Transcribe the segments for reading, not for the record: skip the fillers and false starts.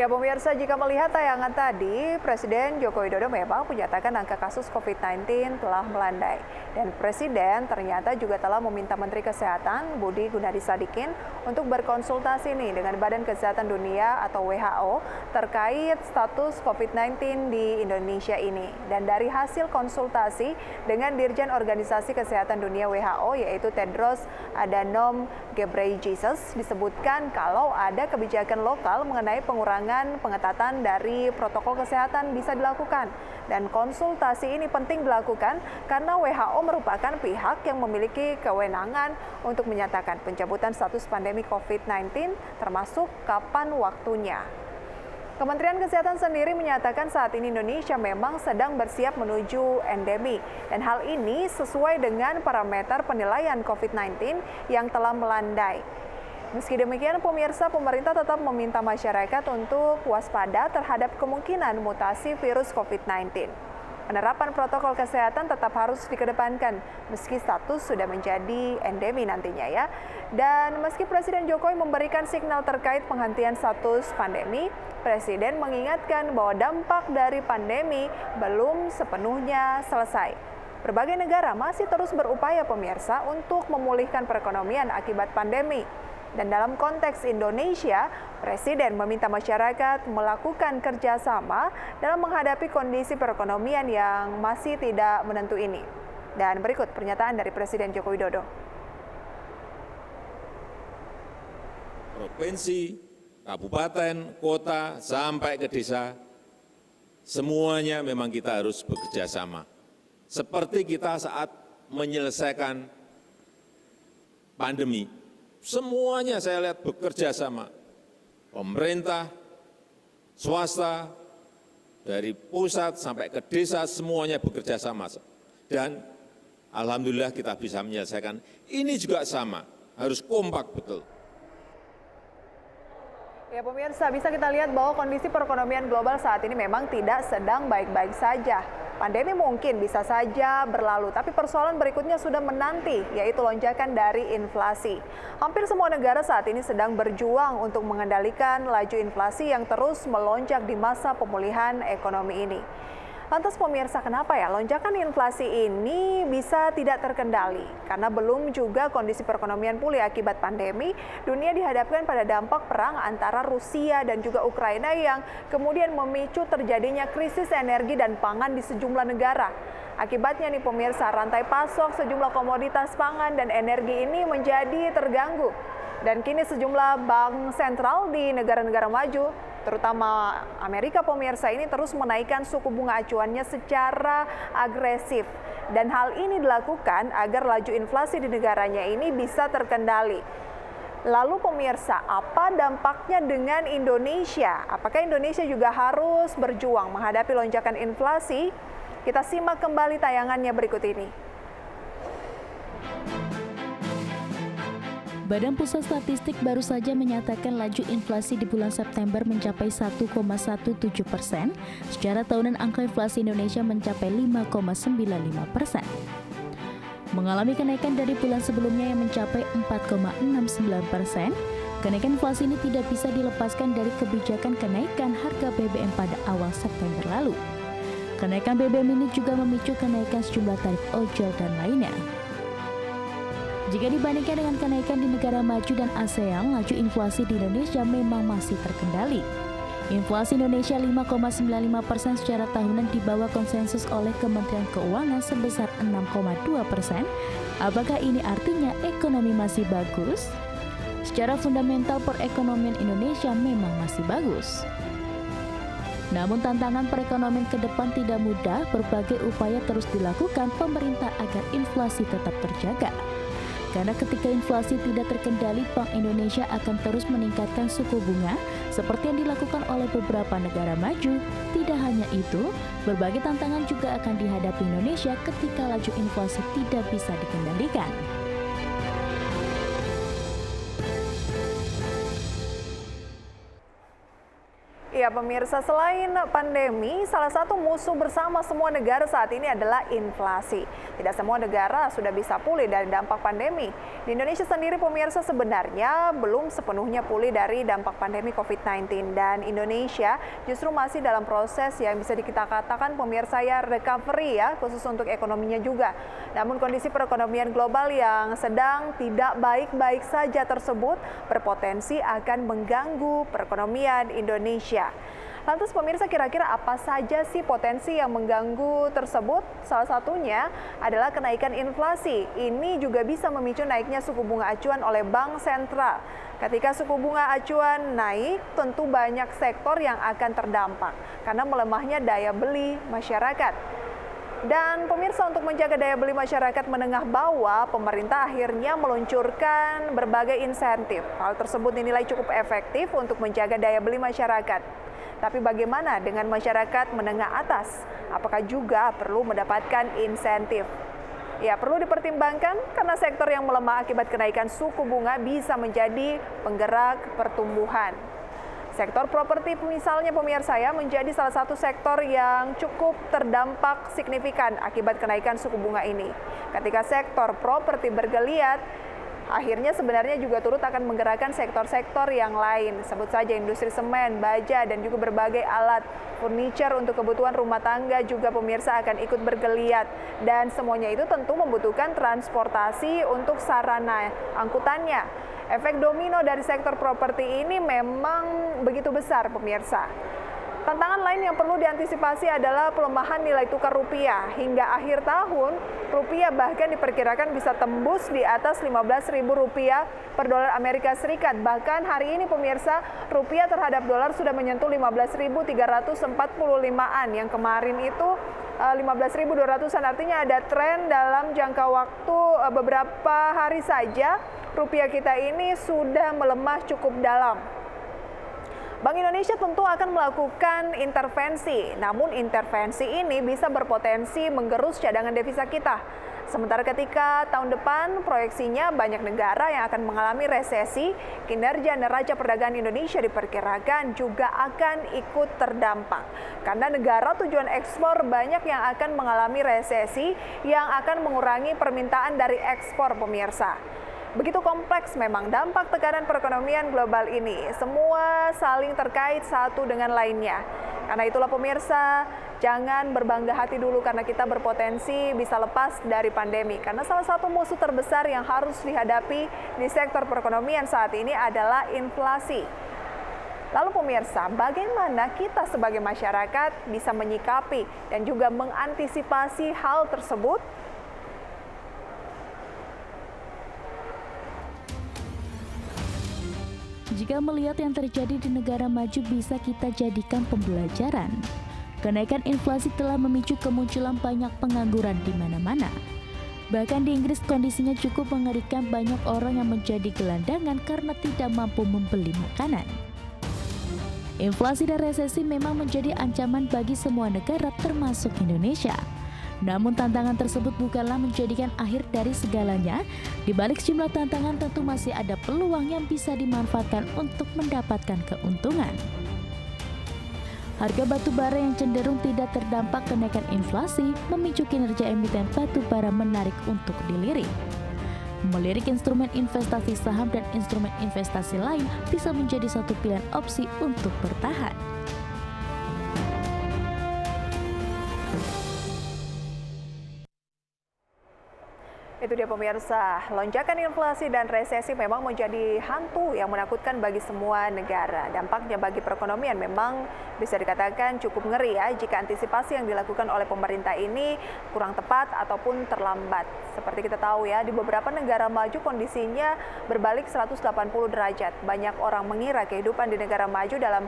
Ya pemirsa, jika melihat tayangan tadi, Presiden Joko Widodo memang menyatakan angka kasus COVID-19 telah melandai. Dan Presiden ternyata juga telah meminta Menteri Kesehatan Budi Gunadi Sadikin untuk berkonsultasi nih dengan Badan Kesehatan Dunia atau WHO terkait status COVID-19 di Indonesia ini. Dan dari hasil konsultasi dengan Dirjen Organisasi Kesehatan Dunia WHO yaitu Tedros Adhanom Ghebreyesus disebutkan kalau ada kebijakan lokal mengenai pengurangan pengetatan dari protokol kesehatan bisa dilakukan. Dan konsultasi ini penting dilakukan karena WHO merupakan pihak yang memiliki kewenangan untuk menyatakan pencabutan status pandemi COVID-19 termasuk kapan waktunya. Kementerian Kesehatan sendiri menyatakan saat ini Indonesia memang sedang bersiap menuju endemi. Dan hal ini sesuai dengan parameter penilaian COVID-19 yang telah melandai. Meski demikian, pemirsa, pemerintah tetap meminta masyarakat untuk waspada terhadap kemungkinan mutasi virus COVID-19. Penerapan protokol kesehatan tetap harus dikedepankan meski status sudah menjadi endemi nantinya ya. Dan meski Presiden Jokowi memberikan signal terkait penghentian status pandemi, Presiden mengingatkan bahwa dampak dari pandemi belum sepenuhnya selesai. Berbagai negara masih terus berupaya pemirsa untuk memulihkan perekonomian akibat pandemi. Dan dalam konteks Indonesia, Presiden meminta masyarakat melakukan kerjasama dalam menghadapi kondisi perekonomian yang masih tidak menentu ini. Dan berikut pernyataan dari Presiden Joko Widodo. Provinsi, kabupaten, kota, sampai ke desa, semuanya memang kita harus bekerja sama. Seperti kita saat menyelesaikan pandemi. Semuanya saya lihat bekerja sama, pemerintah, swasta, dari pusat sampai ke desa semuanya bekerja sama. Dan alhamdulillah kita bisa menyelesaikan. Ini juga sama, harus kompak betul. Ya pemirsa, bisa kita lihat bahwa kondisi perekonomian global saat ini memang tidak sedang baik-baik saja. Pandemi mungkin bisa saja berlalu, tapi persoalan berikutnya sudah menanti, yaitu lonjakan dari inflasi. Hampir semua negara saat ini sedang berjuang untuk mengendalikan laju inflasi yang terus melonjak di masa pemulihan ekonomi ini. Lantas pemirsa, kenapa ya lonjakan inflasi ini bisa tidak terkendali? Karena belum juga kondisi perekonomian pulih akibat pandemi, dunia dihadapkan pada dampak perang antara Rusia dan juga Ukraina yang kemudian memicu terjadinya krisis energi dan pangan di sejumlah negara. Akibatnya nih pemirsa, rantai pasok sejumlah komoditas pangan dan energi ini menjadi terganggu. Dan kini sejumlah bank sentral di negara-negara maju, terutama Amerika pemirsa ini terus menaikkan suku bunga acuannya secara agresif. Dan hal ini dilakukan agar laju inflasi di negaranya ini bisa terkendali. Lalu pemirsa, apa dampaknya dengan Indonesia? Apakah Indonesia juga harus berjuang menghadapi lonjakan inflasi? Kita simak kembali tayangannya berikut ini. Badan Pusat Statistik baru saja menyatakan laju inflasi di bulan September mencapai 1,17%. Secara tahunan angka inflasi Indonesia mencapai 5,95%. Mengalami kenaikan dari bulan sebelumnya yang mencapai 4,69%. Kenaikan inflasi ini tidak bisa dilepaskan dari kebijakan kenaikan harga BBM pada awal September lalu. Kenaikan BBM ini juga memicu kenaikan sejumlah tarif ojol dan lainnya. Jika dibandingkan dengan kenaikan di negara maju dan ASEAN, laju inflasi di Indonesia memang masih terkendali. Inflasi Indonesia 5,95% secara tahunan di bawah konsensus oleh Kementerian Keuangan sebesar 6,2%. Apakah ini artinya ekonomi masih bagus? Secara fundamental perekonomian Indonesia memang masih bagus. Namun tantangan perekonomian ke depan tidak mudah, berbagai upaya terus dilakukan pemerintah agar inflasi tetap terjaga. Karena ketika inflasi tidak terkendali, Bank Indonesia akan terus meningkatkan suku bunga seperti yang dilakukan oleh beberapa negara maju. Tidak hanya itu, berbagai tantangan juga akan dihadapi Indonesia ketika laju inflasi tidak bisa dikendalikan. Ya pemirsa, selain pandemi, salah satu musuh bersama semua negara saat ini adalah inflasi. Tidak semua negara sudah bisa pulih dari dampak pandemi. Di Indonesia sendiri pemirsa sebenarnya belum sepenuhnya pulih dari dampak pandemi COVID-19. Dan Indonesia justru masih dalam proses yang bisa kita katakan pemirsa ya recovery ya, khusus untuk ekonominya juga. Namun kondisi perekonomian global yang sedang tidak baik-baik saja tersebut berpotensi akan mengganggu perekonomian Indonesia. Lantas pemirsa, kira-kira apa saja sih potensi yang mengganggu tersebut? Salah satunya adalah kenaikan inflasi. Ini juga bisa memicu naiknya suku bunga acuan oleh Bank Sentral. Ketika suku bunga acuan naik, tentu banyak sektor yang akan terdampak karena melemahnya daya beli masyarakat. Dan pemirsa, untuk menjaga daya beli masyarakat menengah bawah, pemerintah akhirnya meluncurkan berbagai insentif. Hal tersebut dinilai cukup efektif untuk menjaga daya beli masyarakat. Tapi bagaimana dengan masyarakat menengah atas? Apakah juga perlu mendapatkan insentif? Ya, perlu dipertimbangkan karena sektor yang melemah akibat kenaikan suku bunga bisa menjadi penggerak pertumbuhan. Sektor properti misalnya pemirsa ya menjadi salah satu sektor yang cukup terdampak signifikan akibat kenaikan suku bunga ini. Ketika sektor properti bergeliat, akhirnya sebenarnya juga turut akan menggerakkan sektor-sektor yang lain. Sebut saja industri semen, baja, dan juga berbagai alat furniture untuk kebutuhan rumah tangga juga pemirsa akan ikut bergeliat. Dan semuanya itu tentu membutuhkan transportasi untuk sarana angkutannya. Efek domino dari sektor properti ini memang begitu besar pemirsa. Tantangan lain yang perlu diantisipasi adalah pelemahan nilai tukar rupiah. Hingga akhir tahun, rupiah bahkan diperkirakan bisa tembus di atas Rp15.000 per dolar Amerika Serikat. Bahkan hari ini pemirsa, rupiah terhadap dolar sudah menyentuh 15.345-an. Yang kemarin itu 15.200-an, artinya ada tren dalam jangka waktu beberapa hari saja. Rupiah kita ini sudah melemah cukup dalam. Bank Indonesia tentu akan melakukan intervensi, namun intervensi ini bisa berpotensi menggerus cadangan devisa kita. Sementara ketika tahun depan proyeksinya banyak negara yang akan mengalami resesi, kinerja neraca perdagangan Indonesia diperkirakan juga akan ikut terdampak. Karena negara tujuan ekspor banyak yang akan mengalami resesi yang akan mengurangi permintaan dari ekspor pemirsa. Begitu kompleks memang dampak tekanan perekonomian global ini. Semua saling terkait satu dengan lainnya. Karena itulah pemirsa, jangan berbangga hati dulu karena kita berpotensi bisa lepas dari pandemi. Karena salah satu musuh terbesar yang harus dihadapi di sektor perekonomian saat ini adalah inflasi. Lalu pemirsa, bagaimana kita sebagai masyarakat bisa menyikapi dan juga mengantisipasi hal tersebut? Jika melihat yang terjadi di negara maju bisa kita jadikan pembelajaran. Kenaikan inflasi telah memicu kemunculan banyak pengangguran di mana-mana. Bahkan di Inggris kondisinya cukup mengerikan, banyak orang yang menjadi gelandangan karena tidak mampu membeli makanan. Inflasi dan resesi memang menjadi ancaman bagi semua negara termasuk Indonesia. Namun tantangan tersebut bukanlah menjadikan akhir dari segalanya. Di balik sejumlah tantangan tentu masih ada peluang yang bisa dimanfaatkan untuk mendapatkan keuntungan. Harga batu bara yang cenderung tidak terdampak kenaikan inflasi memicu kinerja emiten batu bara menarik untuk dilirik. Melirik instrumen investasi saham dan instrumen investasi lain bisa menjadi satu pilihan opsi untuk bertahan. Itu dia pemirsa, lonjakan inflasi dan resesi memang menjadi hantu yang menakutkan bagi semua negara. Dampaknya bagi perekonomian memang bisa dikatakan cukup ngeri ya jika antisipasi yang dilakukan oleh pemerintah ini kurang tepat ataupun terlambat. Seperti kita tahu ya, di beberapa negara maju kondisinya berbalik 180 derajat. Banyak orang mengira kehidupan di negara maju dalam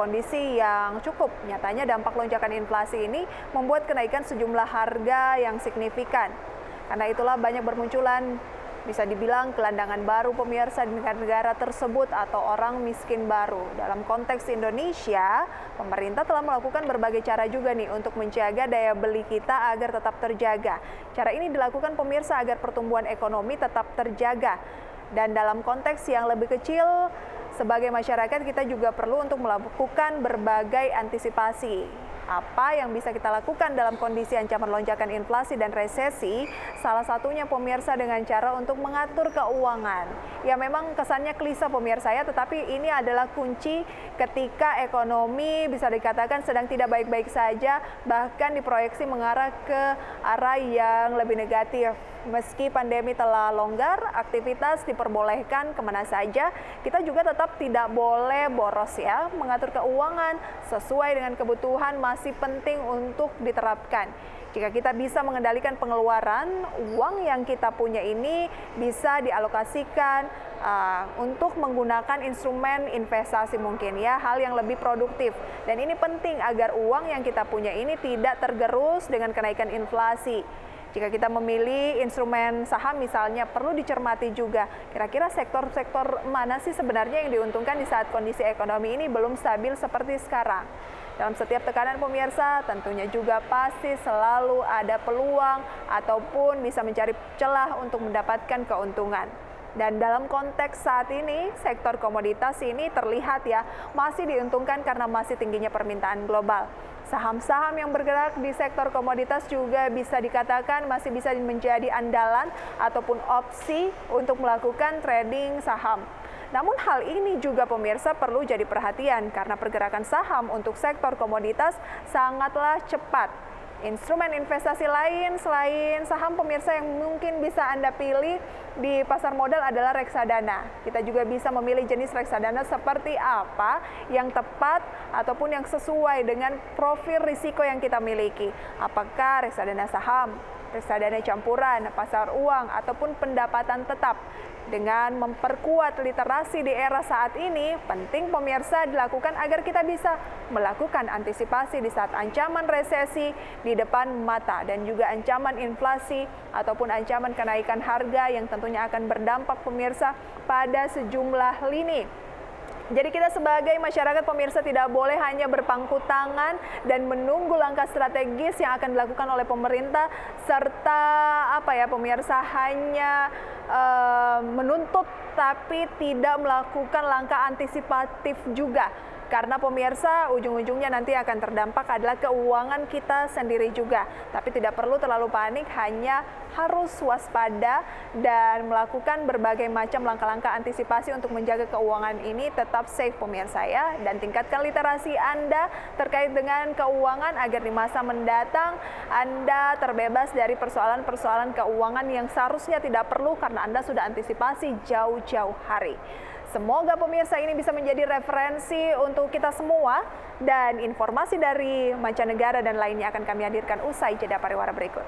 kondisi yang cukup. Nyatanya dampak lonjakan inflasi ini membuat kenaikan sejumlah harga yang signifikan. Karena itulah banyak bermunculan, bisa dibilang gelandangan baru pemirsa di negara-negara tersebut atau orang miskin baru. Dalam konteks Indonesia, pemerintah telah melakukan berbagai cara juga nih untuk menjaga daya beli kita agar tetap terjaga. Cara ini dilakukan pemirsa agar pertumbuhan ekonomi tetap terjaga. Dan dalam konteks yang lebih kecil, sebagai masyarakat kita juga perlu untuk melakukan berbagai antisipasi. Apa yang bisa kita lakukan dalam kondisi ancaman lonjakan inflasi dan resesi? Salah satunya pemirsa dengan cara untuk mengatur keuangan. Ya memang kesannya klise pemirsa ya, tetapi ini adalah kunci ketika ekonomi bisa dikatakan sedang tidak baik-baik saja, bahkan diproyeksi mengarah ke arah yang lebih negatif. Meski pandemi telah longgar, aktivitas diperbolehkan kemana saja, kita juga tetap tidak boleh boros ya. Mengatur keuangan sesuai dengan kebutuhan masih penting untuk diterapkan. Jika kita bisa mengendalikan pengeluaran, uang yang kita punya ini bisa dialokasikan untuk menggunakan instrumen investasi mungkin ya, hal yang lebih produktif. Dan ini penting agar uang yang kita punya ini tidak tergerus dengan kenaikan inflasi. Jika kita memilih instrumen saham misalnya, perlu dicermati juga kira-kira sektor-sektor mana sih sebenarnya yang diuntungkan di saat kondisi ekonomi ini belum stabil seperti sekarang. Dalam setiap tekanan pemirsa, tentunya juga pasti selalu ada peluang ataupun bisa mencari celah untuk mendapatkan keuntungan. Dan dalam konteks saat ini, sektor komoditas ini terlihat ya masih diuntungkan karena masih tingginya permintaan global. Saham-saham yang bergerak di sektor komoditas juga bisa dikatakan masih bisa menjadi andalan ataupun opsi untuk melakukan trading saham. Namun hal ini juga pemirsa perlu jadi perhatian karena pergerakan saham untuk sektor komoditas sangatlah cepat. Instrumen investasi lain selain saham pemirsa yang mungkin bisa Anda pilih di pasar modal adalah reksadana. Kita juga bisa memilih jenis reksadana seperti apa yang tepat ataupun yang sesuai dengan profil risiko yang kita miliki. Apakah reksadana saham, reksadana campuran, pasar uang, ataupun pendapatan tetap. Dengan memperkuat literasi di era saat ini, penting pemirsa dilakukan agar kita bisa melakukan antisipasi di saat ancaman resesi di depan mata dan juga ancaman inflasi ataupun ancaman kenaikan harga yang tentunya akan berdampak pemirsa pada sejumlah lini. Jadi kita sebagai masyarakat pemirsa tidak boleh hanya berpangku tangan dan menunggu langkah strategis yang akan dilakukan oleh pemerintah serta pemirsa hanya menuntut tapi tidak melakukan langkah antisipatif juga. Karena pemirsa ujung-ujungnya nanti akan terdampak adalah keuangan kita sendiri juga. Tapi tidak perlu terlalu panik, hanya harus waspada dan melakukan berbagai macam langkah-langkah antisipasi untuk menjaga keuangan ini tetap safe pemirsa ya. Dan tingkatkan literasi Anda terkait dengan keuangan agar di masa mendatang Anda terbebas dari persoalan-persoalan keuangan yang seharusnya tidak perlu karena Anda sudah antisipasi jauh-jauh hari. Semoga pemirsa ini bisa menjadi referensi untuk kita semua dan informasi dari mancanegara dan lainnya akan kami hadirkan usai jeda pariwara berikut.